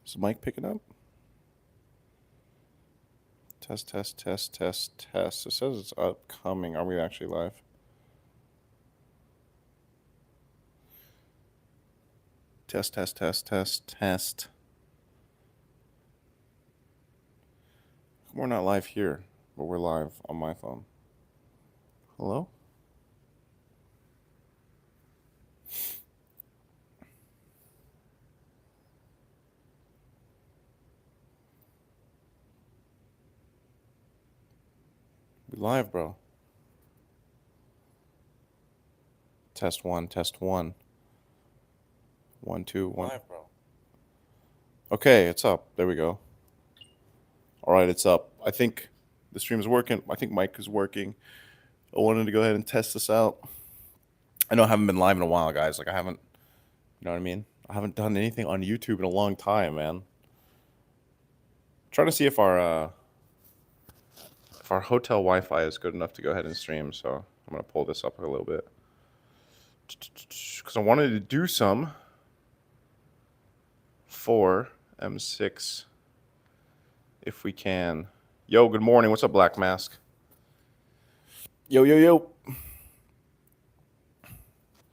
Is the mic picking up? Test, test, test, test, test. It says it's upcoming. Are we actually live? Test, test, test, test, test. We're not live here, but we're live on my phone. Hello? We live, bro. Test one, test one. 1, 2, 1. Live, bro. Okay, it's up. There we go. All right, it's up. I think the stream's working. I think mic is working. I wanted to go ahead and test this out. I know I haven't been live in a while, guys. Like, I haven't, you know what I mean? I haven't done anything on YouTube in a long time, man. Trying to see if our hotel Wi-Fi is good enough to go ahead and stream. So I'm gonna pull this up a little bit because I wanted to do some for M6 if we can. Yo, good morning. What's up, Black Mask? Yo, yo, yo.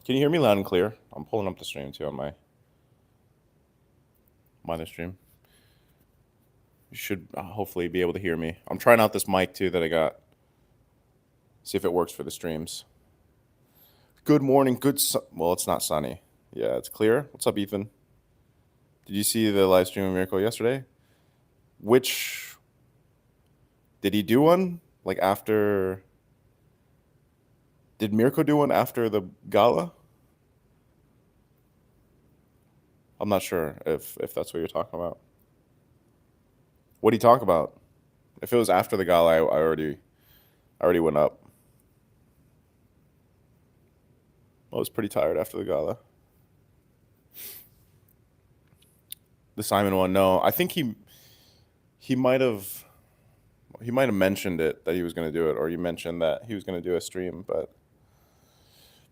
Can you hear me loud and clear? I'm pulling up the stream too on my other stream. You should hopefully be able to hear me. I'm trying out this mic too that I got. See if it works for the streams. Good morning. Well, it's not sunny. Yeah, it's clear. What's up, Ethan? Did you see the live stream of Miracle yesterday? Did he do one? Like after... Did Miracle do one after the gala? I'm not sure if that's what you're talking about. What did he talk about? If it was after the gala, I already went up. I was pretty tired after the gala. The Simon one, no. I think he might have mentioned it that he was going to do it, or he mentioned that he was going to do a stream, but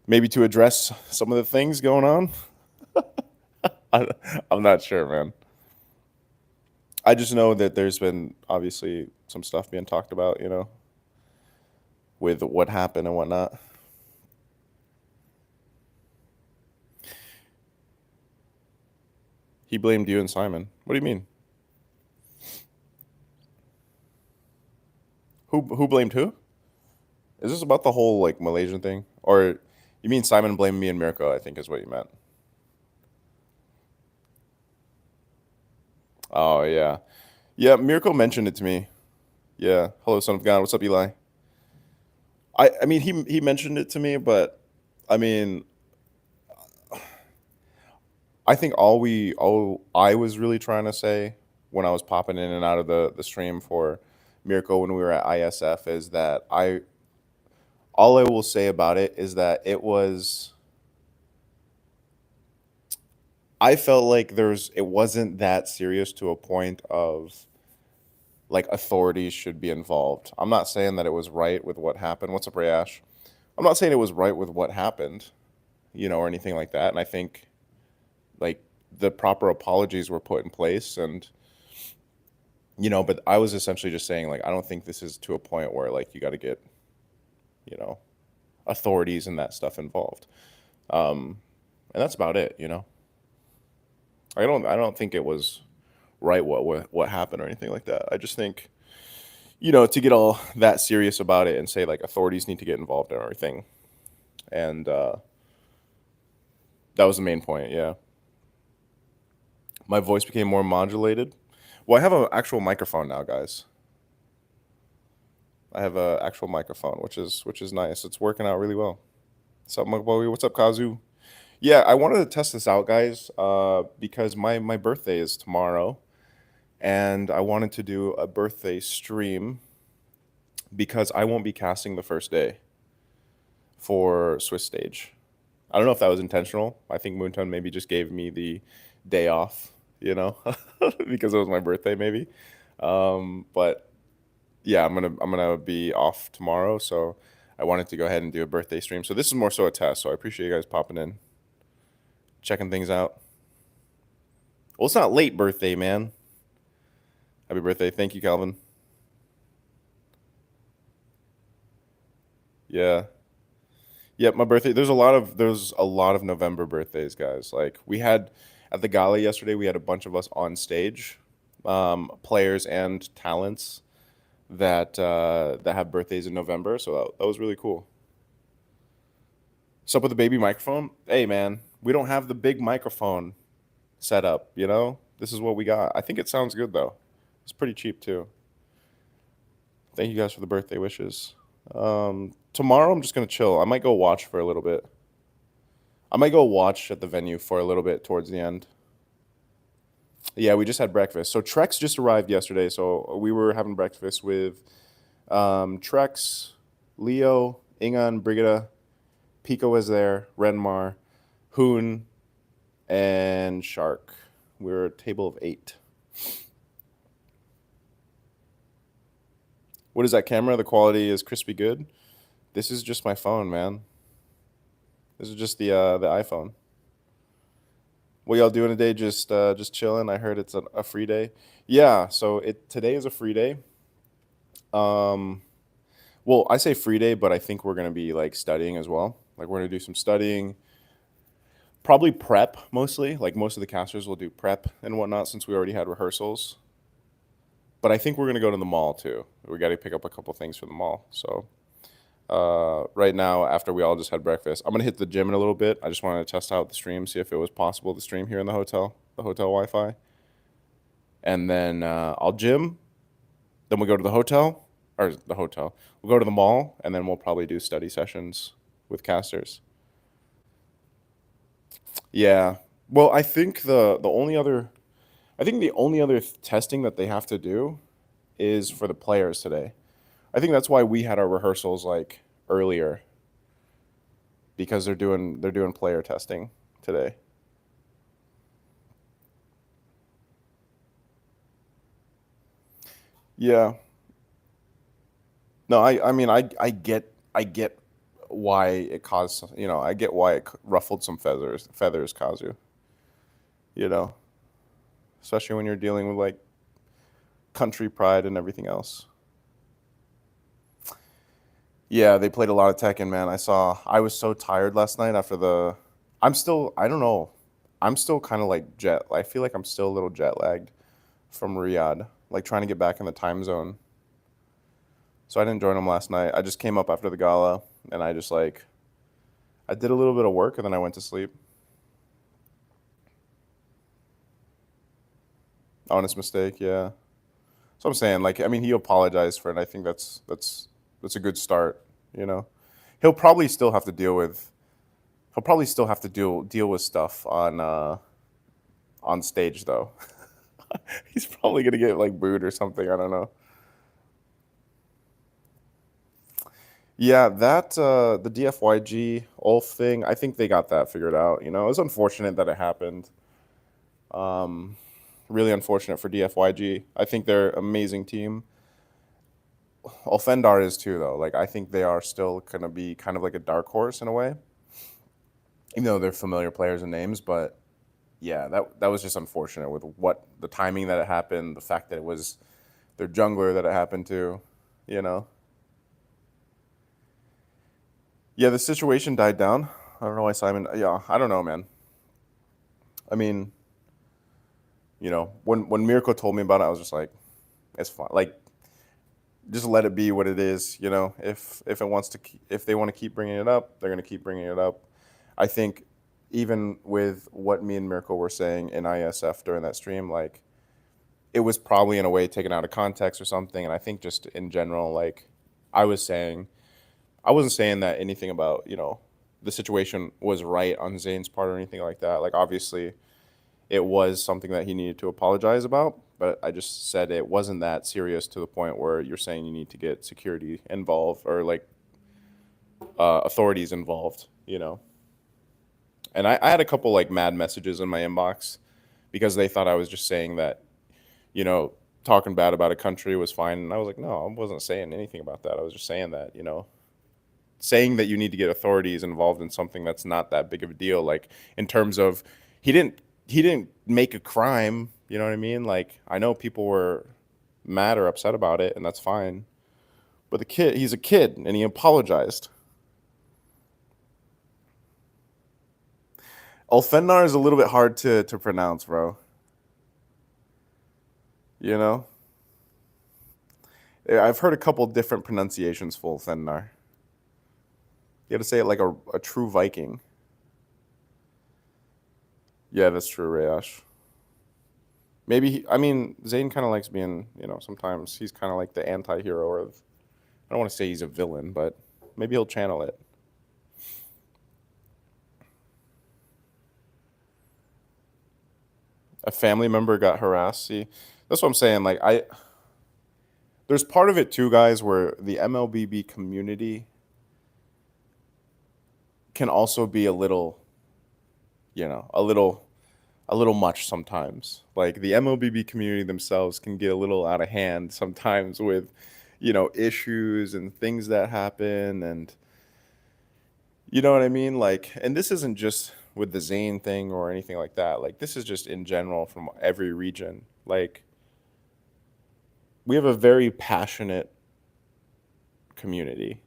maybe to address some of the things going on. I'm not sure, man. I just know that there's been obviously some stuff being talked about, you know, with what happened and whatnot. He blamed you and Simon. What do you mean? Who blamed who? Is this about the whole like Malaysian thing? Or you mean Simon blamed me and Mirko, I think is what you meant. Oh yeah. Yeah, Mirko mentioned it to me. Yeah. Hello, son of God. What's up, Eli? I mean he mentioned it to me, but I mean I think all I was really trying to say when I was popping in and out of the stream for Mirko when we were at ISF is that all I will say about it is that I felt like it wasn't that serious to a point of like authorities should be involved. I'm not saying that it was right with what happened. What's up, Rayash? I'm not saying it was right with what happened, you know, or anything like that. And I think like the proper apologies were put in place and you know, but I was essentially just saying like I don't think this is to a point where like you got to get, you know, authorities and that stuff involved. And that's about it, you know. I don't think it was right what happened or anything like that. I just think, you know, to get all that serious about it and say like authorities need to get involved in everything, and that was the main point. Yeah, my voice became more modulated. Well, I have an actual microphone now, guys. I have an actual microphone, which is nice. It's working out really well. What's up, Mugbowie? What's up, Kazu? Yeah, I wanted to test this out, guys, because my birthday is tomorrow, and I wanted to do a birthday stream because I won't be casting the first day for Swiss Stage. I don't know if that was intentional. I think Moonton maybe just gave me the day off, you know, because it was my birthday, maybe. But yeah, I'm gonna be off tomorrow, so I wanted to go ahead and do a birthday stream. So this is more so a test. So I appreciate you guys popping in, checking things out. Well, it's not late birthday, man. Happy birthday. Thank you, Calvin. Yeah. Yep, my birthday. There's a lot of November birthdays, guys. Like we had at the gala yesterday, we had a bunch of us on stage, players and talents that have birthdays in November. So that was really cool. What's up with the baby microphone? Hey, man, we don't have the big microphone set up. This is what we got. I think it sounds good though. It's pretty cheap too. Thank you guys for the birthday wishes. Tomorrow I'm just gonna chill. I might go watch for a little bit. I might go watch at the venue for a little bit towards the end. Yeah, we just had breakfast. So Trex just arrived yesterday. So we were having breakfast with Trex, Leo, Ingan, Brigida, Pico was there, Renmar, Hoon, and Shark. We're a table of 8. What is that camera? The quality is crispy good. This is just my phone, man. This is just the iPhone. What y'all doing today? Just chilling. I heard it's a free day. Yeah, so today is a free day. Um, well, I say free day, but I think we're gonna be like studying as well. Like we're gonna do some studying, probably prep mostly. Like most of the casters will do prep and whatnot since we already had rehearsals. But I think we're gonna go to the mall too. We got to pick up a couple things for the mall. So right now, after we all just had breakfast, I'm gonna hit the gym in a little bit. I just wanted to test out the stream, see if it was possible to stream here in the hotel Wi-Fi, and then I'll gym. Then we go to the hotel, or the hotel. We'll go to the mall, and then we'll probably do study sessions with casters. Yeah. Well, I think the only other testing that they have to do is for the players today. I think that's why we had our rehearsals like earlier because they're doing player testing today. Yeah. No, I mean I get why it caused, I get why it ruffled some feathers, Kazu, you know, especially when you're dealing with like country pride and everything else. Yeah, they played a lot of Tekken, man. I was so tired last night after I don't know. I'm still kind of like I feel like I'm still a little jet lagged from Riyadh, like trying to get back in the time zone. So I didn't join them last night. I just came up after the gala and I did a little bit of work and then I went to sleep. Honest mistake, yeah. So I'm saying, like, I mean, he apologized for it. I think that's a good start. You know, he'll probably still have to deal with he'll probably still have to deal with stuff on stage though. He's probably gonna get like booed or something. I don't know. Yeah, the DFYG Ulf thing. I think they got that figured out. It was unfortunate that it happened. Um, really unfortunate for DFYG. I think they're an amazing team. Offendar is too, though. Like I think they are still gonna be kind of like a dark horse in a way, even though they're familiar players and names. But yeah, that was just unfortunate with what the timing that it happened, the fact that it was their jungler that it happened to. You know, yeah, the situation died down. I don't know why Simon. Yeah, I don't know, man. I mean, when Mirko told me about it, I was just like, it's fine. Like, just let it be what it is. If they want to keep bringing it up, they're gonna keep bringing it up. I think even with what me and Mirko were saying in ISF during that stream, like it was probably in a way taken out of context or something. And I think just in general, like I was saying, I wasn't saying that anything about the situation was right on Zane's part or anything like that. Like obviously it was something that he needed to apologize about, but I just said it wasn't that serious to the point where you're saying you need to get security involved or like authorities involved. And I had a couple like mad messages in my inbox because they thought I was just saying that you know talking bad about a country was fine, and I was like, no, I wasn't saying anything about that. I was just saying that saying that you need to get authorities involved in something that's not that big of a deal. Like in terms of he didn't he didn't make a crime. You know what I mean? Like, I know people were mad or upset about it, and that's fine. But he's a kid, and he apologized. Ulfenar is a little bit hard to pronounce, bro. You know? I've heard a couple different pronunciations for Ulfenar. You got to say it like a true Viking. Yeah, that's true, Rayash. Maybe, I mean, Zayn kind of likes being, sometimes he's kind of like the anti hero, or I don't want to say he's a villain, but maybe he'll channel it. A family member got harassed. See, that's what I'm saying. Like, there's part of it too, guys, where the MLBB community can also be a little much sometimes. Like the MLBB community themselves can get a little out of hand sometimes with, issues and things that happen, and you know what I mean? Like, and this isn't just with the Zayn thing or anything like that. Like, this is just in general from every region. Like, we have a very passionate community,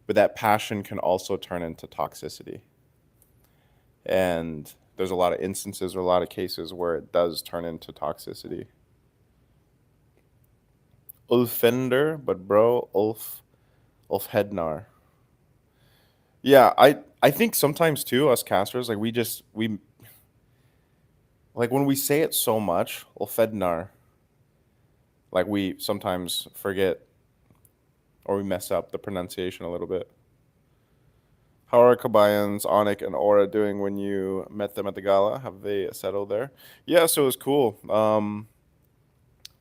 but that passion can also turn into toxicity. And there's a lot of instances or a lot of cases where it does turn into toxicity. Ulfender, but bro, Ulf Hednar. Yeah, I think sometimes too, us casters, like we like when we say it so much, Ulfednar, like we sometimes forget or we mess up the pronunciation a little bit. How are Kabayans, Onik, and Aura doing when you met them at the gala? Have they settled there? Yeah, so it was cool.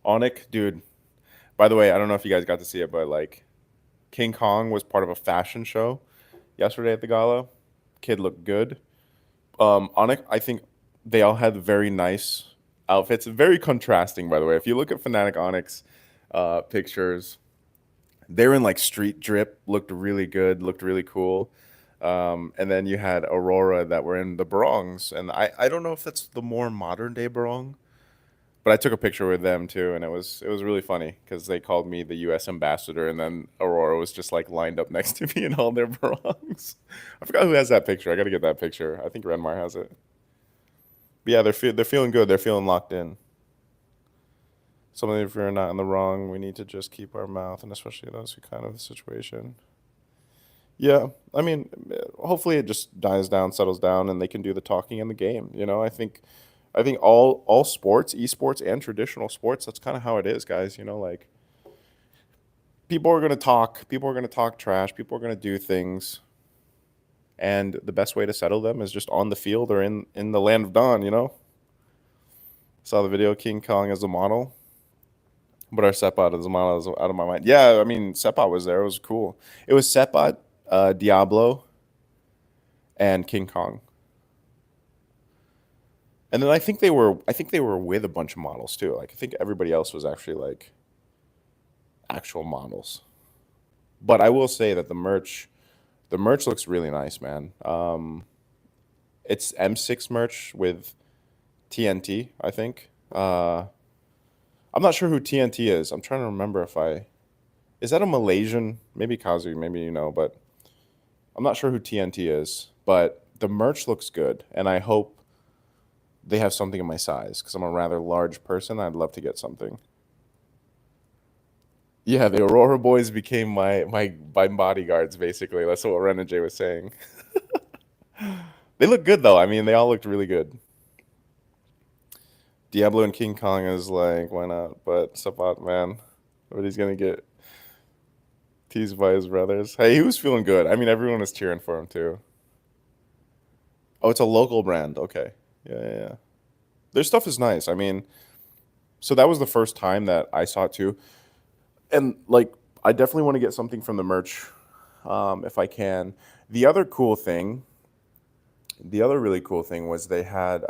Onik, dude. By the way, I don't know if you guys got to see it, but like King Kong was part of a fashion show yesterday at the gala. Kid looked good. Onik, I think they all had very nice outfits. Very contrasting, by the way. If you look at Fnatic Onyx pictures, they were in like street drip, looked really good, looked really cool. And then you had Aurora that were in the barongs, and I don't know if that's the more modern day barong, but I took a picture with them too, and it was really funny because they called me the U.S. ambassador, and then Aurora was just like lined up next to me in all their barongs. I forgot who has that picture. I got to get that picture. I think Renmar has it. But yeah, they're feeling good. They're feeling locked in. Something if we're not in the wrong, we need to just keep our mouth, and especially those who kind of the situation. Yeah, I mean, hopefully it just dies down, settles down, and they can do the talking in the game. I think all sports, esports, and traditional sports, that's kind of how it is, guys. Like people are gonna talk, people are gonna talk trash, people are gonna do things, and the best way to settle them is just on the field or in the land of dawn. Saw the video King Kong as a model, but our Sepot as a model is out of my mind. Yeah, I mean Sepot was there. It was cool. It was Sepot, Diablo, and King Kong. And then I think they were with a bunch of models too. Like I think everybody else was actually like actual models. But I will say that the merch looks really nice, man. It's M6 merch with TNT, I think. I'm not sure who TNT is. I'm trying to remember if I is that a Malaysian? Maybe Kazu, maybe but I'm not sure who TNT is. But the merch looks good, and I hope they have something in my size because I'm a rather large person. I'd love to get something. Yeah, the Aurora boys became my bodyguards basically. That's what Ren and Jay was saying. They look good though. I mean, they all looked really good. Diablo and King Kong is like, why not? But Sapat, man, but he's gonna get teased by his brothers. Hey, he was feeling good. I mean, everyone was cheering for him too. Oh, it's a local brand. Okay. Yeah, yeah, yeah. Their stuff is nice. I mean, so that was the first time that I saw it too. And like I definitely want to get something from the merch if I can. The other cool thing, the other really cool thing was they had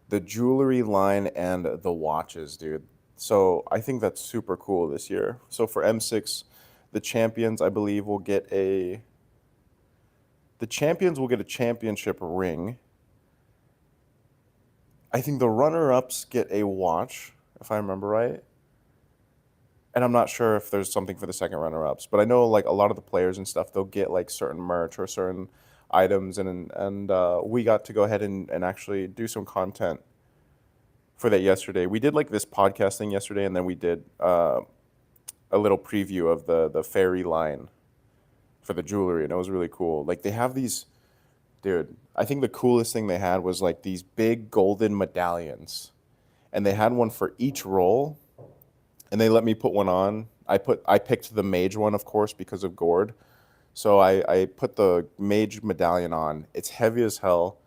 the jewelry line and the watches, dude. So I think that's super cool this year. So for M6, the champions, I believe, will get a the champions will get a championship ring, I think the runner-ups get a watch, if I remember right. And I'm not sure if there's something for the second runner-ups, but I know like a lot of the players and stuff, they'll get like certain merch or certain items, and we got to go ahead and actually do some content for that yesterday. We did like this podcast thing yesterday, and then we did a little preview of the fairy line for the jewelry, and it was really cool. Like they have these, dude. I think the coolest thing they had was like these big golden medallions, and they had one for each roll, and they let me put one on. I picked the mage one, of course, because of Gord. So I put the mage medallion on. It's heavy as hell.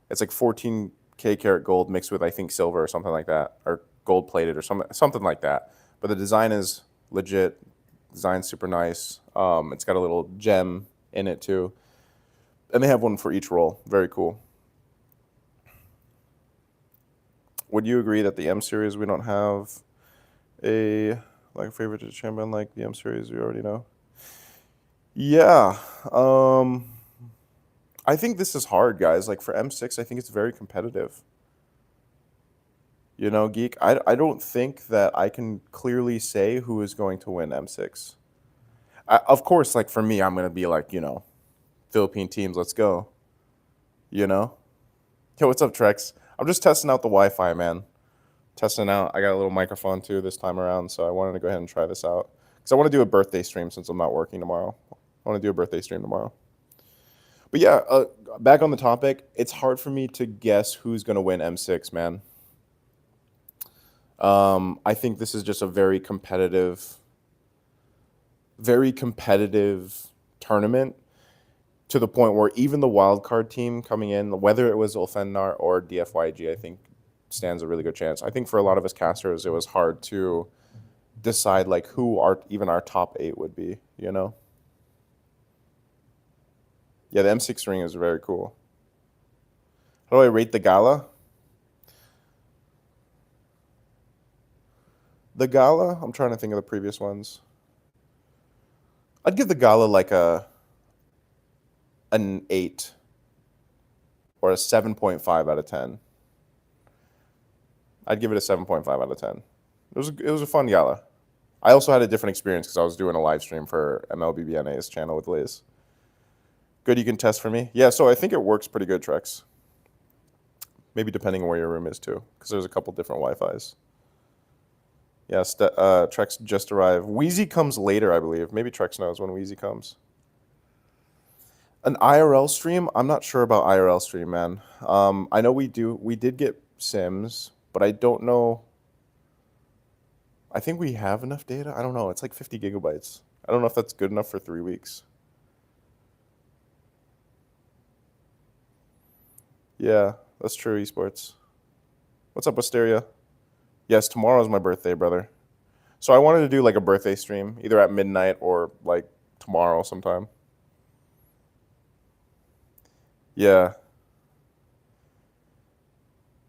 It's like 14K karat gold mixed with I think silver or something like that, or gold plated or something like that. But the design is legit. Design's super nice. It's got a little gem in it too, and they have one for each roll. Very cool. Would you agree that the M series we don't have a like a favorite champion like the M series we already know? Yeah. I think this is hard, guys. Like for M6, I think it's very competitive. You know, Geek, I don't think that I can clearly say who is going to win M6. Of course, like for me, I'm going to be like, Philippine teams, let's go. You know? Yo, what's up, Trex? I'm just testing out the Wi-Fi, man. Testing out. I got a little microphone too this time around, so I wanted to go ahead and try this out. Because I want to do a birthday stream since I'm not working tomorrow. I want to do a birthday stream tomorrow. But yeah, back on the topic, it's hard for me to guess who's going to win M6, man. I think this is just a very competitive tournament to the point where even the wildcard team coming in, whether it was Ulfennar or DFYG, I think stands a really good chance. I think for a lot of us casters, it was hard to decide like who even our top 8 would be, you know? Yeah, the M6 ring is very cool. How do I rate the Gala? The Gala, I'm trying to think of the previous ones. I'd give the Gala like an 8 or a 7.5 out of 10. I'd give it a 7.5 out of 10. It was a fun Gala. I also had a different experience because I was doing a live stream for MLBBNA's channel with Liz. Good, you can test for me? Yeah, so I think it works pretty good, Trex. Maybe depending on where your room is too, because there's a couple different Wi-Fis. Yeah, Trex just arrived. Wheezy comes later, I believe. Maybe Trex knows when Wheezy comes. An IRL stream? I'm not sure about IRL stream, man. I know we did get Sims, but I don't know. I think we have enough data. I don't know. It's like 50 gigabytes. I don't know if that's good enough for 3 weeks. Yeah, that's true, esports. What's up, Wisteria? Yes, tomorrow's my birthday, brother. So I wanted to do like a birthday stream, either at midnight or like tomorrow sometime. Yeah.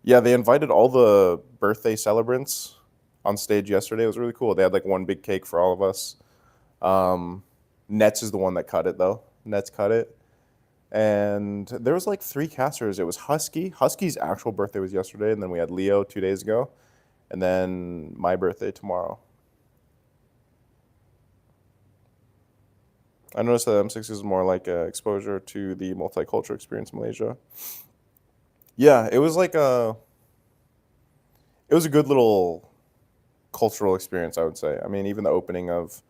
Yeah, they invited all the birthday celebrants on stage yesterday. It was really cool. They had like one big cake for all of us. Nets is the one that cut it though. Nets cut it. And there was like 3 casters. It was Husky. Husky's actual birthday was yesterday, and then we had Leo 2 days ago, and then my birthday tomorrow. I noticed that M6 is more like exposure to the multicultural experience in Malaysia. Yeah, it was like it was a good little cultural experience, I would say. I mean, even the opening of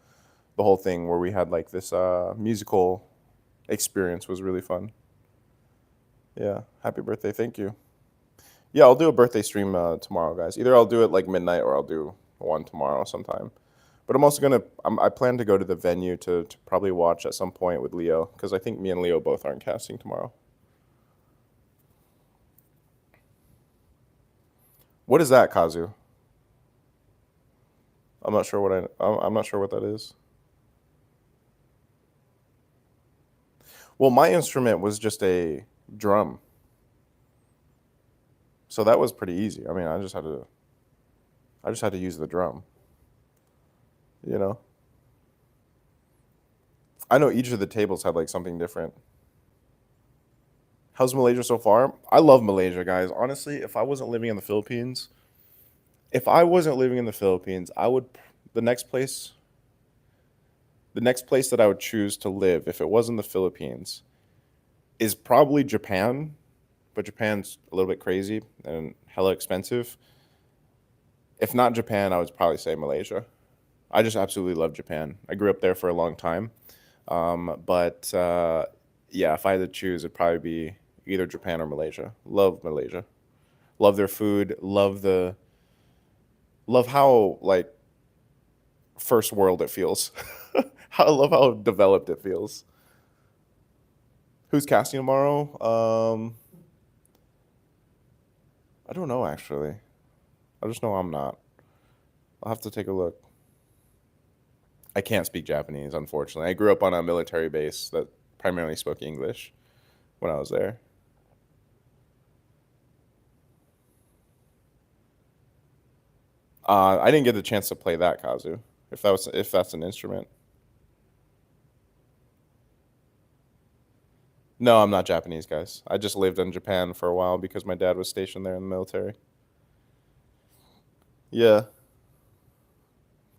the whole thing where we had like this musical experience was really fun. Yeah, happy birthday. Thank you. Yeah, I'll do a birthday stream tomorrow, guys. Either I'll do it like midnight or I'll do one tomorrow sometime. But I'm also I plan to go to the venue to probably watch at some point with Leo, because I think me and Leo both aren't casting tomorrow. What is that, Kazu? I'm not sure what that is. Well, my instrument was just a drum. So that was pretty easy. I mean, I just had to use the drum. You know? I know each of the tables had like something different. How's Malaysia so far? I love Malaysia, guys. Honestly, if I wasn't living in the Philippines, I would the next place the next place that I would choose to live if it wasn't the Philippines is probably Japan, but Japan's a little bit crazy and hella expensive. If not Japan, I would probably say Malaysia. I just absolutely love Japan. I grew up there for a long time. But yeah, if I had to choose, it'd probably be either Japan or Malaysia. Love Malaysia. Love their food. Love how like first world it feels. I love how developed it feels. Who's casting tomorrow? I don't know actually. I just know I'm not. I'll have to take a look. I can't speak Japanese, unfortunately. I grew up on a military base that primarily spoke English when I was there. I didn't get the chance to play that kazu. If that's an instrument. No, I'm not Japanese, guys. I just lived in Japan for a while because my dad was stationed there in the military. Yeah,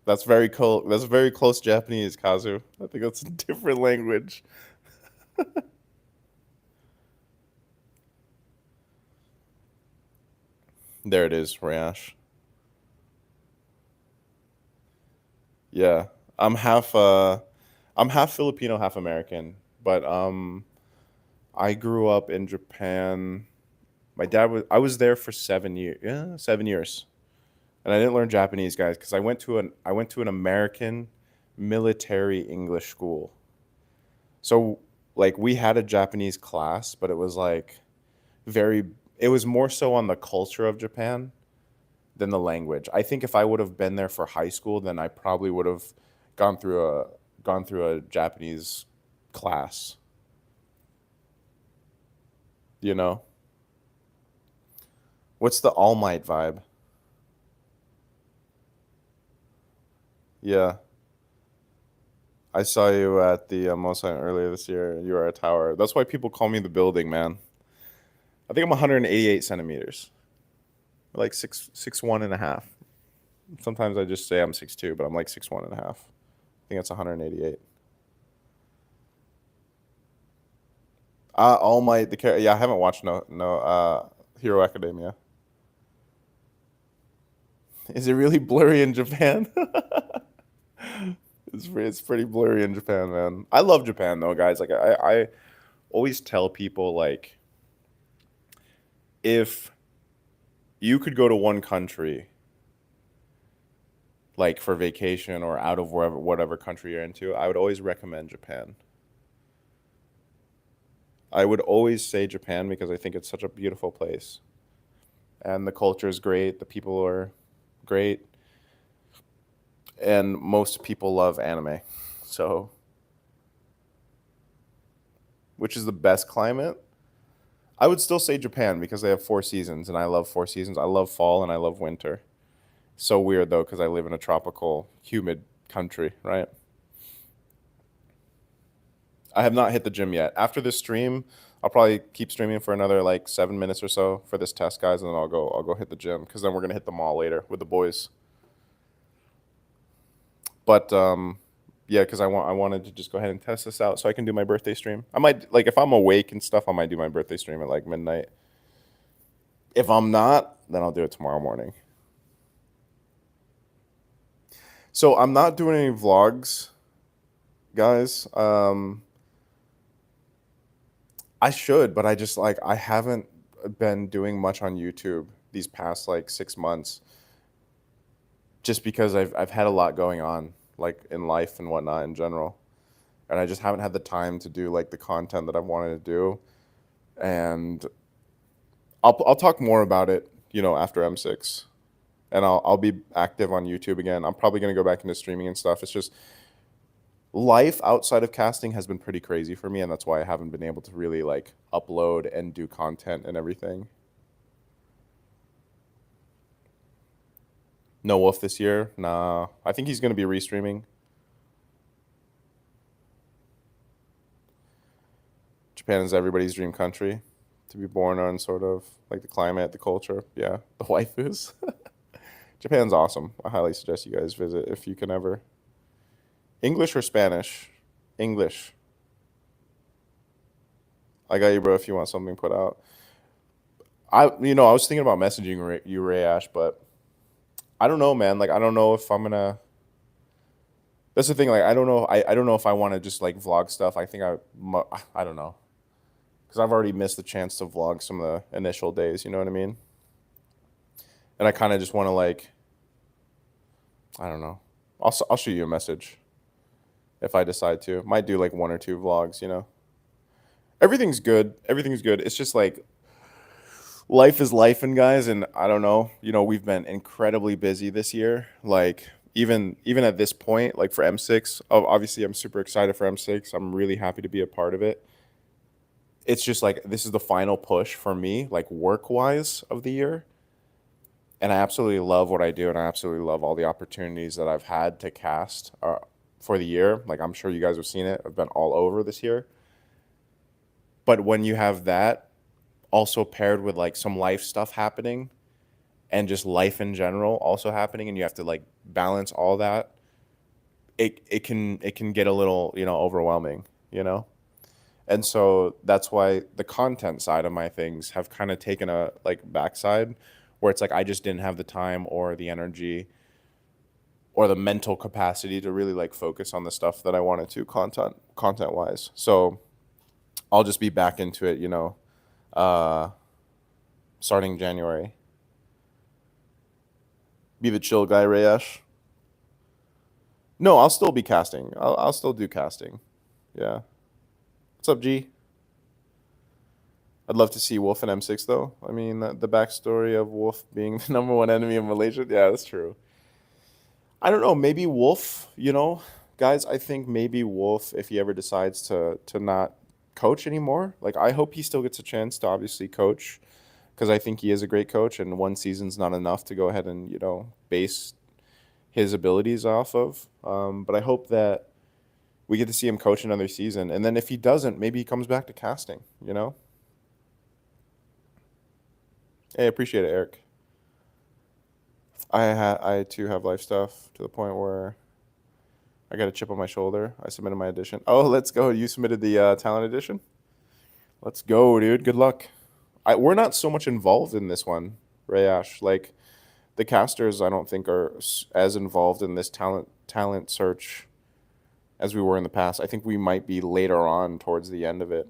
that's very cool. That's very close Japanese, Kazu. I think that's a different language. There it is, Rayash. Yeah, I'm half uh, I'm half Filipino, half American. But I grew up in Japan. I was there for 7 years. Yeah, 7 years, and I didn't learn Japanese, guys, because I went to an American military English school. So like we had a Japanese class, but it was like very it was more so on the culture of Japan than the language. I think if I would have been there for high school, then I probably would have gone through a gone through a Japanese class, you know? What's the All Might vibe? Yeah. I saw you at the Mosan earlier this year. You were at a tower. That's why people call me the building, man. I think I'm 188 centimeters, like six one and a half. Sometimes I just say I'm 6'2", but I'm like 6'1" and a half. I think that's 188. All Might yeah, I haven't watched Hero Academia. Is it really blurry in Japan? It's pretty blurry in Japan, man. I love Japan though, guys. Like I always tell people like if you could go to one country like for vacation or out of wherever whatever country you're into, I would always recommend Japan. I would always say Japan because I think it's such a beautiful place. And the culture is great, the people are great, and most people love anime. So, which is the best climate? I would still say Japan because they have 4 seasons and I love 4 seasons. I love fall and I love winter. So weird though because I live in a tropical, humid country, right? I have not hit the gym yet. After this stream, I'll probably keep streaming for another like 7 minutes or so for this test, guys, and then I'll go hit the gym because then we're gonna hit the mall later with the boys. But yeah, because I wanted to just go ahead and test this out so I can do my birthday stream. I might like if I'm awake and stuff, I might do my birthday stream at like midnight. If I'm not, then I'll do it tomorrow morning. So I'm not doing any vlogs, guys. I should, but I just like I haven't been doing much on YouTube these past like 6 months, just because I've had a lot going on like in life and whatnot in general, and I just haven't had the time to do like the content that I've wanted to do. And I'll talk more about it, after M6, and I'll be active on YouTube again. I'm probably gonna go back into streaming and stuff. It's just life outside of casting has been pretty crazy for me, and that's why I haven't been able to really like upload and do content and everything. No Wolf this year? Nah. I think he's gonna be restreaming. Japan is everybody's dream country. to be born on, sort of like the climate, the culture. Yeah, the waifus. Japan's awesome. I highly suggest you guys visit if you can ever. English or Spanish? English. I got you, bro. If you want something put out, I was thinking about messaging you, Ray Ash, but I don't know, man. Like, I don't know if I'm gonna. That's the thing. Like, I don't know. I don't know if I want to just like vlog stuff. I think I don't know, because I've already missed the chance to vlog some of the initial days. You know what I mean? And I kind of just want to like, I don't know. I'll shoot you a message if I decide to. Might do like one or two vlogs. Everything's good. Everything's good. It's just like life is life, and guys, and I don't know. We've been incredibly busy this year. Like even at this point, like for M6, obviously I'm super excited for M6. I'm really happy to be a part of it. It's just like this is the final push for me, like work-wise, of the year. And I absolutely love what I do, and I absolutely love all the opportunities that I've had to cast for the year. Like, I'm sure you guys have seen it. I've been all over this year. But when you have that also paired with like some life stuff happening and just life in general also happening, and you have to like balance all that, it can get a little, overwhelming, And so that's why the content side of my things have kind of taken a like backside, where it's like I just didn't have the time or the energy or the mental capacity to really like focus on the stuff that I wanted to content wise. So I'll just be back into it, uh, starting January. Be the chill guy, Rayesh. No, I'll still be casting. I'll still do casting. Yeah. What's up, G? I'd love to see Wolf in M6 though. I mean, the backstory of Wolf being the number one enemy in Malaysia. Yeah, that's true. I don't know. Maybe Wolf. Guys. I think maybe Wolf, if he ever decides to not coach anymore. Like, I hope he still gets a chance to obviously coach, because I think he is a great coach, and one season's not enough to go ahead and base his abilities off of. But I hope that we get to see him coach another season, and then if he doesn't, maybe he comes back to casting. Hey, I appreciate it, Eric. I too have life stuff to the point where I got a chip on my shoulder. I submitted my audition. Oh, let's go. You submitted the talent edition? Let's go, dude. Good luck. We're not so much involved in this one, Rayash. Like, the casters, I don't think are as involved in this talent search as we were in the past. I think we might be later on towards the end of it.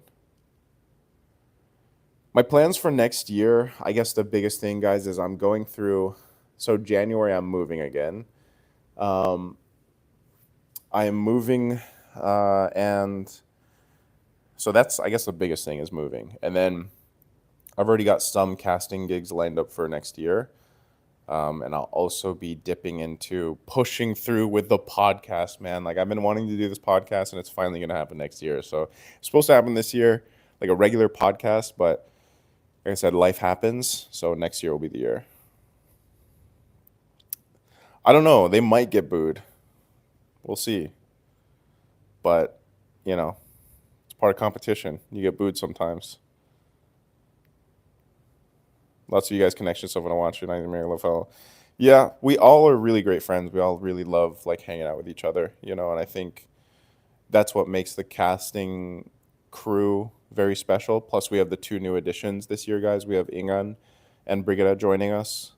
My plans for next year, I guess the biggest thing, guys, is I'm going through. So January, I'm moving again. I am moving, and so that's, I guess, the biggest thing is moving. And then I've already got some casting gigs lined up for next year. And I'll also be dipping into pushing through with the podcast, man. Like, I've been wanting to do this podcast, and it's finally going to happen next year. So it's supposed to happen this year, like a regular podcast. But like I said, life happens. So next year will be the year. I don't know. They might get booed. We'll see. But, it's part of competition. You get booed sometimes. Lots of you guys connections, so when I watch you, I marry love fellow. Yeah, we all are really great friends. We all really love like hanging out with each other, and I think that's what makes the casting crew very special. Plus, we have the two new additions this year, guys. We have Ingan and Brigida joining us.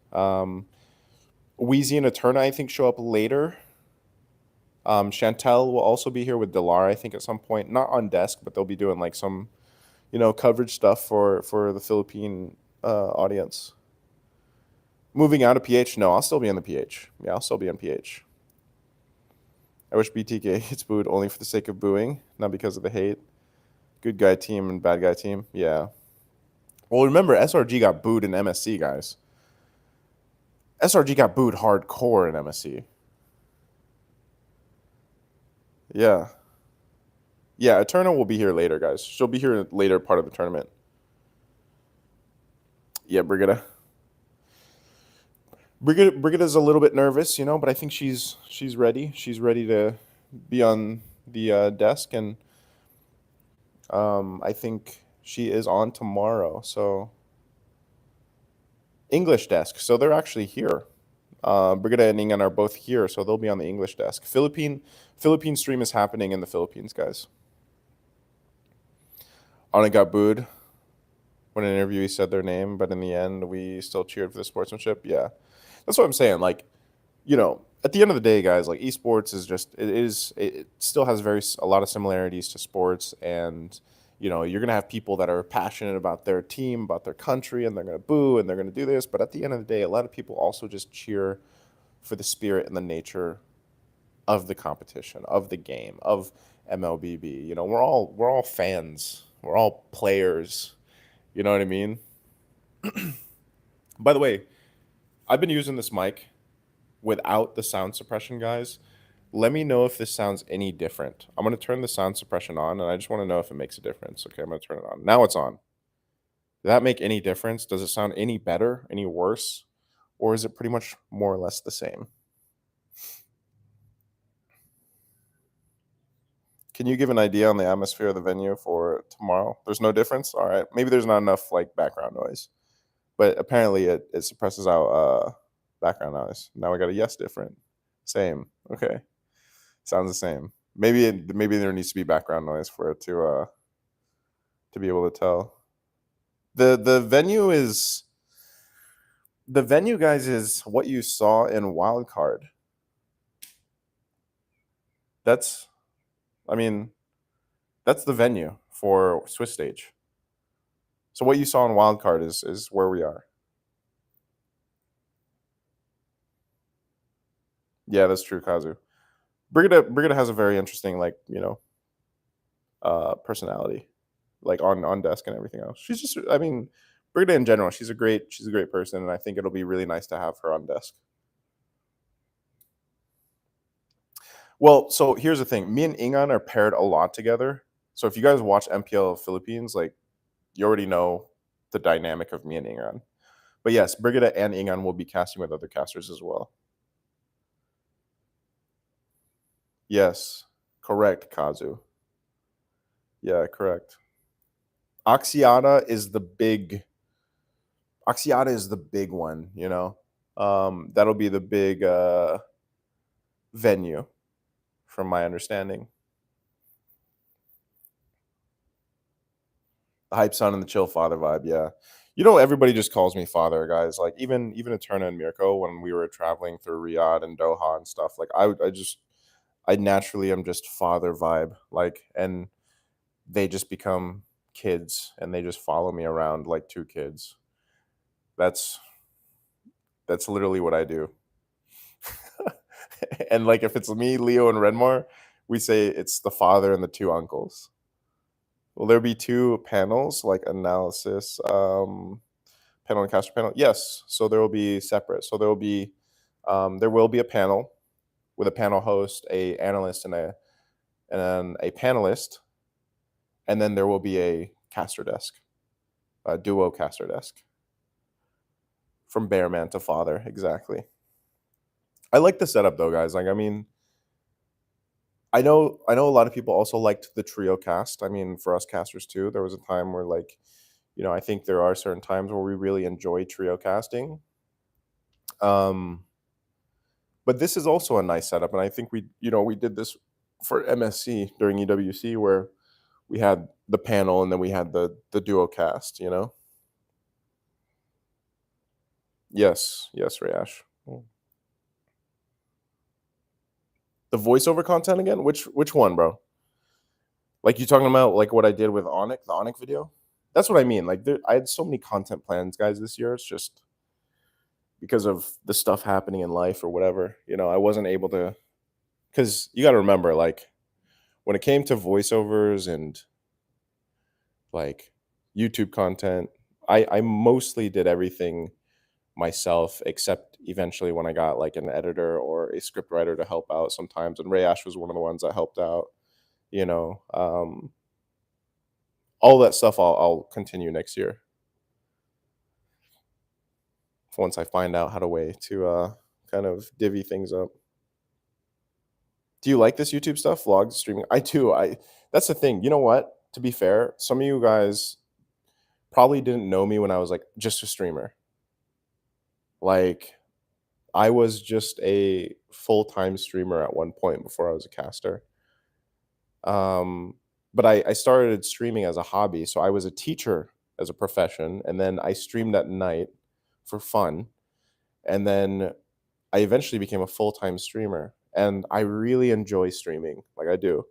Wheezy and Eterna, I think, show up later. Chantel will also be here with Delar, I think, at some point. Not on desk, but they'll be doing like some, coverage stuff for the Philippine audience. Moving out of PH? No, I'll still be in the PH. Yeah, I'll still be in PH. I wish BTK gets booed only for the sake of booing, not because of the hate. Good guy team and bad guy team. Yeah. Well, remember, SRG got booed in MSC, guys. SRG got booed hardcore in MSC. Yeah. Yeah, Eterna will be here later, guys. She'll be here later part of the tournament. Yeah, Brigida's a little bit nervous, but I think she's ready. She's ready to be on the desk, and I think She is on tomorrow. So English desk. So they're actually here. Brigida and Ingan are both here, so they'll be on the English desk. Philippine stream is happening in the Philippines, guys. Anna got booed when an interviewee said their name, but in the end, we still cheered for the sportsmanship. Yeah, that's what I'm saying. Like, at the end of the day, guys, like esports is just it still has a lot of similarities to sports, and you're gonna have people that are passionate about their team, about their country, and they're gonna boo and they're gonna do this. But at the end of the day, a lot of people also just cheer for the spirit and the nature of the competition, of the game, of MLBB. We're all fans. We're all players. You know what I mean? By the way, I've been using this mic without the sound suppression, guys. Let me know if this sounds any different. I'm going to turn the sound suppression on, and I just want to know if it makes a difference. Okay, I'm going to turn it on. Now it's on. Does that make any difference? Does it sound any better, any worse? Or is it pretty much more or less the same? Can you give an idea on the atmosphere of the venue for tomorrow? There's no difference? All right. Maybe there's not enough like background noise. But apparently it suppresses out background noise. Now I got a yes different. Same. Okay. Sounds the same. Maybe there needs to be background noise for it to be able to tell. The venue, guys, is what you saw in Wildcard. That's I mean, that's the venue for Swiss Stage. So what you saw in Wildcard is where we are. Yeah, that's true, Kazu. Brigida has a very interesting personality, like on desk and everything else. She's just Brigida in general, she's a great person, and I think it'll be really nice to have her on desk. Well, so here's the thing. Me and Ingan are paired a lot together. So if you guys watch MPL Philippines, like you already know the dynamic of me and Ingan. But yes, Brigida and Ingan will be casting with other casters as well. Yes, correct, Kazu. Yeah, correct. Axiata is the big one. That'll be the big venue, from my understanding. The hype son and the chill father vibe, yeah. Everybody just calls me father, guys. Like even Eterna and Mirko, when we were traveling through Riyadh and Doha and stuff, like I naturally am just father vibe. Like, and they just become kids and they just follow me around like two kids. That's literally what I do. And like if it's me, Leo, and Renmar, we say it's the father and the two uncles. Will there be two panels, like analysis, panel and caster panel? Yes. So there will be separate. So there will be a panel with a panel host, a analyst, and a panelist, and then there will be a caster desk, a duo caster desk, from bearman to father. Exactly. I like the setup though, guys. Like, I know a lot of people also liked the trio cast. I mean, for us casters too, there was a time where I think there are certain times where we really enjoy trio casting. But this is also a nice setup, and I think we did this for MSC during EWC where we had the panel and then we had the duo cast. Yes, Rayash. The voiceover content again? Which one, bro? Like you talking about like what I did with Onyx, the Onyx video? That's what I mean. Like I had so many content plans, guys, this year. It's just because of the stuff happening in life or whatever. I wasn't able to, because you got to remember, like when it came to voiceovers and like YouTube content, I mostly did everything myself, except eventually when I got like an editor or a script writer to help out sometimes. And Ray Ash was one of the ones that helped out. All that stuff I'll continue next year once I find out how to way to kind of divvy things up. Do you like this YouTube stuff, vlogs, streaming? I do. That's the thing. You know what? To be fair, some of you guys probably didn't know me when I was like just a streamer. Like I was just a full-time streamer at one point before I was a caster. Um, but I started streaming as a hobby. So I was a teacher as a profession, and then I streamed at night for fun. And then I eventually became a full-time streamer. And I really enjoy streaming. Like I do.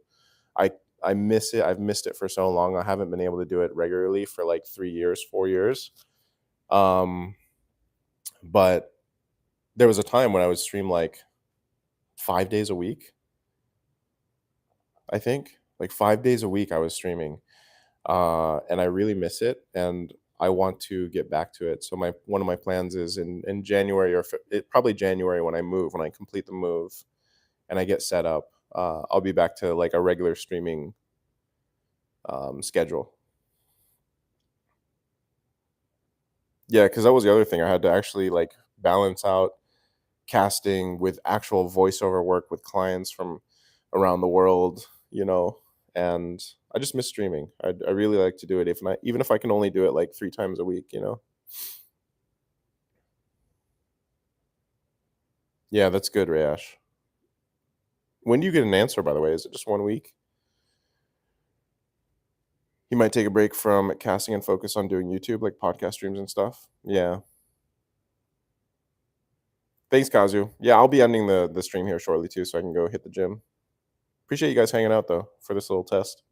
I I miss it. I've missed it for so long. I haven't been able to do it regularly for like 3 years, 4 years. Um, but there was a time when I would stream like 5 days a week, I think. Like 5 days a week I was streaming. And I really miss it, and I want to get back to it. So my one of my plans is in January probably January when I complete the move and I get set up. I'll be back to like a regular streaming schedule. Yeah, because that was the other thing. I had to actually like balance out casting with actual voiceover work with clients from around the world, and I just miss streaming. I really like to do it even if I can only do it like 3 times a week. Yeah, that's good, Rayash. When do you get an answer, by the way? Is it just 1 week? You might take a break from casting and focus on doing YouTube, like podcast streams and stuff. Yeah. Thanks, Kazu. Yeah, I'll be ending the stream here shortly too, so I can go hit the gym. Appreciate you guys hanging out though for this little test.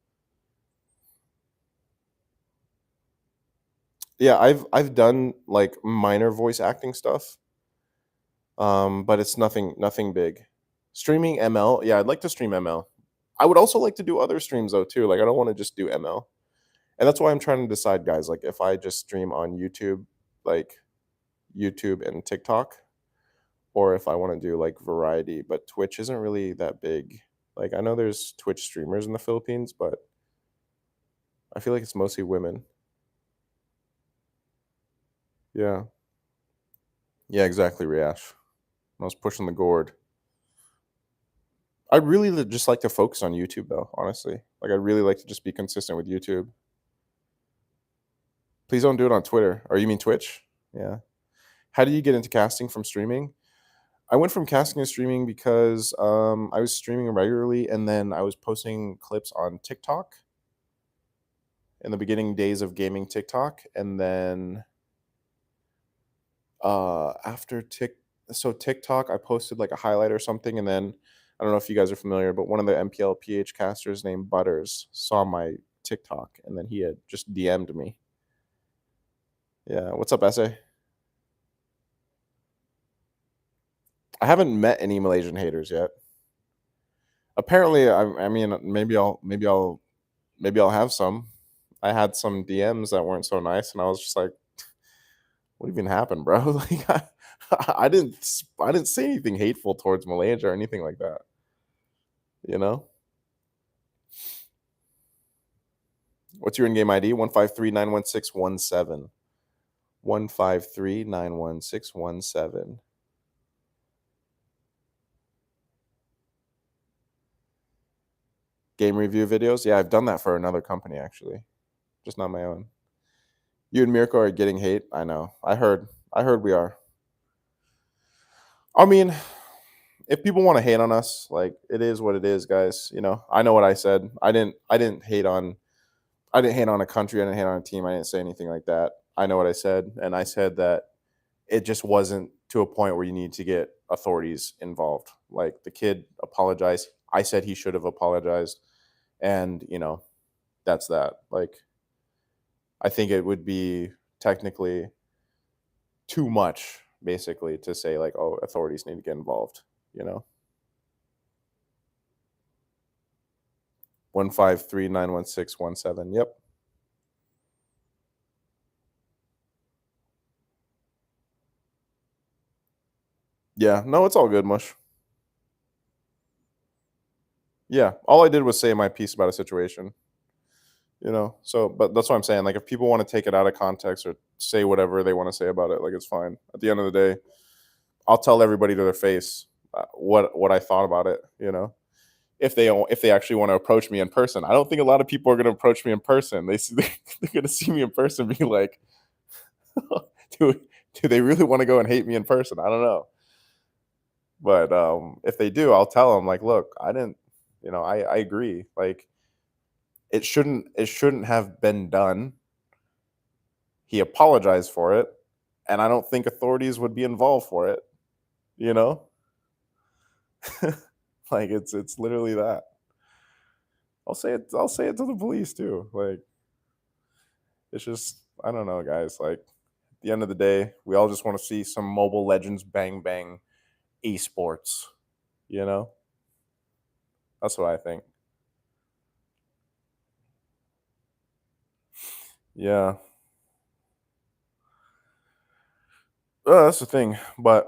Yeah, I've done like minor voice acting stuff, but it's nothing big. Streaming ML, yeah, I'd like to stream ML. I would also like to do other streams though too. Like I don't want to just do ML, and that's why I'm trying to decide, guys. Like if I just stream on YouTube, like YouTube and TikTok, or if I want to do like variety. But Twitch isn't really that big. Like I know there's Twitch streamers in the Philippines, but I feel like it's mostly women. Yeah, yeah, exactly, Riash. I was pushing the gourd. I'd really just like to focus on YouTube though, honestly. Like I'd really like to just be consistent with YouTube. Please don't do it on Twitter. Or you mean Twitch? Yeah. How did you get into casting from streaming? I went from casting to streaming because I was streaming regularly, and then I was posting clips on TikTok in the beginning days of gaming TikTok, and then after TikTok, I posted like a highlight or something, and then I don't know if you guys are familiar, but one of the MPL PH casters named Butters saw my TikTok, and then he had just DM'd me. Yeah, what's up, Essay? I haven't met any Malaysian haters yet. Apparently, I mean, maybe I'll have some. I had some DMs that weren't so nice, and I was just like, "What even happened, bro?" Like, I didn't say anything hateful towards Malaysia or anything like that. You know, what's your in-game ID? 153-91617. 153-91617. Game review videos? Yeah, I've done that for another company actually, just not my own. You and Mirko are getting hate. I know. I heard we are. I mean, if people want to hate on us, like it is what it is, guys. I know what I said. I didn't hate on a country. I didn't hate on a team. I didn't say anything like that. I know what I said, and I said that it just wasn't to a point where you need to get authorities involved. Like the kid apologized. I said he should have apologized, and that's that. Like I think it would be technically too much, basically, to say like, oh, authorities need to get involved. You know, 153-91617. Yep. Yeah. No, it's all good, Mush. Yeah. All I did was say my piece about a situation. So but that's what I'm saying. Like if people want to take it out of context or say whatever they want to say about it, like it's fine. At the end of the day, I'll tell everybody to their face what I thought about it. if they actually want to approach me in person. I don't think a lot of people are going to approach me in person. They're going to see me in person and be like, do do they really want to go and hate me in person? I don't know. But if they do, I'll tell them like, look, I didn't, I agree. Like it shouldn't have been done. He apologized for it, and I don't think authorities would be involved for it. You know, like it's literally that. I'll say it. I'll say it to the police too. Like it's just I don't know, guys. Like at the end of the day, we all just want to see some Mobile Legends bang bang esports. You know, that's what I think. Yeah, that's the thing. But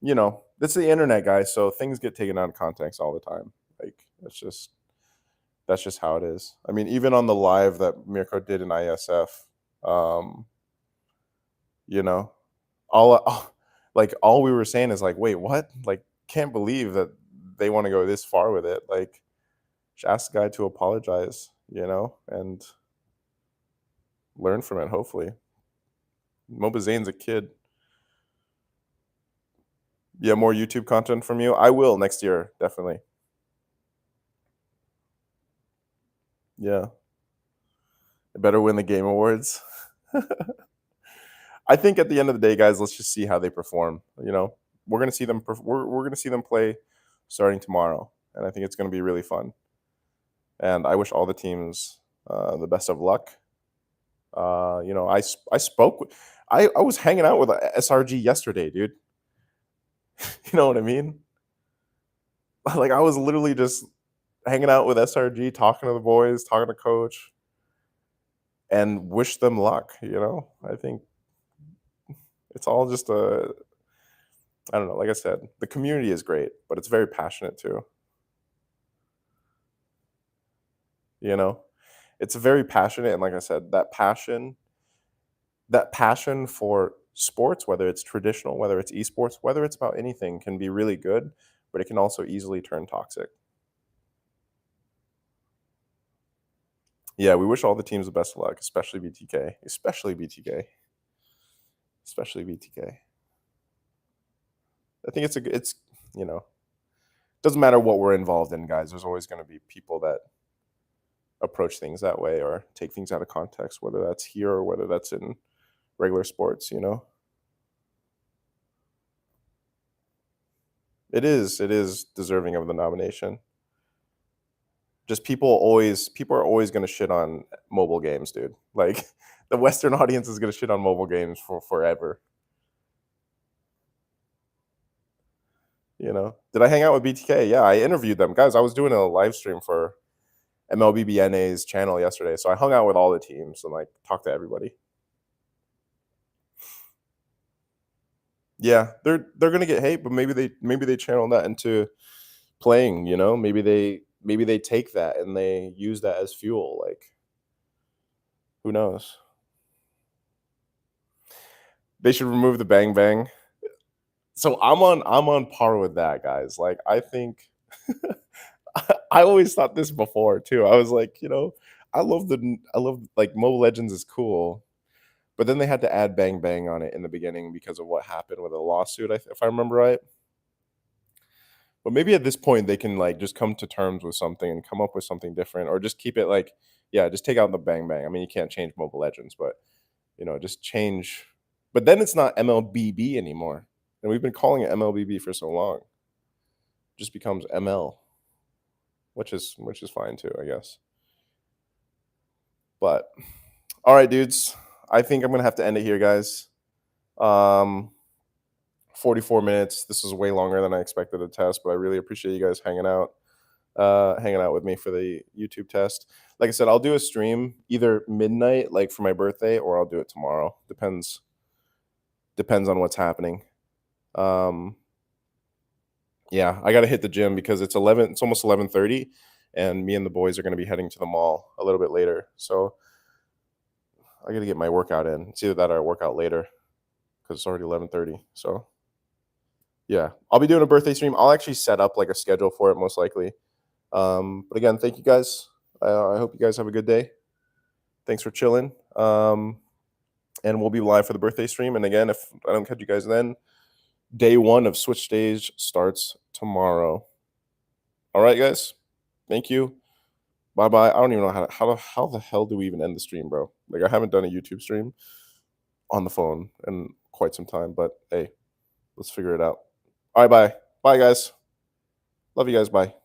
it's the internet, guys. So things get taken out of context all the time. Like that's just how it is. I mean, even on the live that Mirko did in ISF, um, you know, all we were saying is like, wait, what? Like, can't believe that they want to go this far with it. Like, just ask the guy to apologize, and learn from it. Hopefully, Mobazane's a kid. Yeah, more YouTube content from you. I will next year, definitely. Yeah, I better win the game awards. I think at the end of the day, guys, let's just see how they perform. We're gonna see them. We're gonna see them play starting tomorrow, and I think it's gonna be really fun. And I wish all the teams the best of luck. I spoke. I was hanging out with SRG yesterday, dude. You know what I mean? Like I was literally just hanging out with SRG, talking to the boys, talking to coach, and wish them luck. I think it's all just a. I don't know. Like I said, the community is great, but it's very passionate too. You know, it's very passionate, and like I said, that passion for sports, whether it's traditional, whether it's esports, whether it's about anything, can be really good, but it can also easily turn toxic. Yeah, we wish all the teams the best of luck, especially BTK, especially BTK, especially BTK. I think it's you know doesn't matter what we're involved in, guys. There's always going to be people that approach things that way or take things out of context, whether that's here or whether that's in regular sports. It is deserving of the nomination. Just people are always going to shit on mobile games, dude. Like the Western audience is going to shit on mobile games for forever. Did I hang out with BTK? Yeah, I interviewed them, guys. I was doing a live stream for MLBBNA's channel yesterday, so I hung out with all the teams and like talked to everybody. Yeah, they're gonna get hate, but maybe they channel that into playing. Maybe they take that and they use that as fuel. Like who knows? They should remove the bang bang. So I'm on par with that, guys. Like I think I always thought this before too. I was like, I love like Mobile Legends is cool, but then they had to add bang bang on it in the beginning because of what happened with a lawsuit, if I remember right. But maybe at this point they can like just come to terms with something and come up with something different, or just keep it like, yeah, just take out the bang bang. I mean, you can't change Mobile Legends, but just change. But then it's not MLBB anymore, and we've been calling it MLBB for so long. It just becomes ML, which is fine too, I guess. But all right, dudes, I think I'm gonna have to end it here, guys. 44 minutes. This is way longer than I expected to test, but I really appreciate you guys hanging out with me for the YouTube test. Like I said, I'll do a stream either midnight, like for my birthday, or I'll do it tomorrow. Depends on what's happening. Yeah, I got to hit the gym because it's almost 11:30, and me and the boys are going to be heading to the mall a little bit later. So I got to get my workout in. It's either that or I work out later because it's already 11:30. So yeah, I'll be doing a birthday stream. I'll actually set up like a schedule for it most likely. But again, thank you guys. I hope you guys have a good day. Thanks for chilling. And we'll be live for the birthday stream. And again, if I don't catch you guys then, day 1 of Switch Stage starts tomorrow. All right, guys. Thank you. Bye bye. I don't even know how the hell do we even end the stream, bro? Like I haven't done a YouTube stream on the phone in quite some time, but hey, let's figure it out. All right, bye. Bye guys. Love you guys. Bye.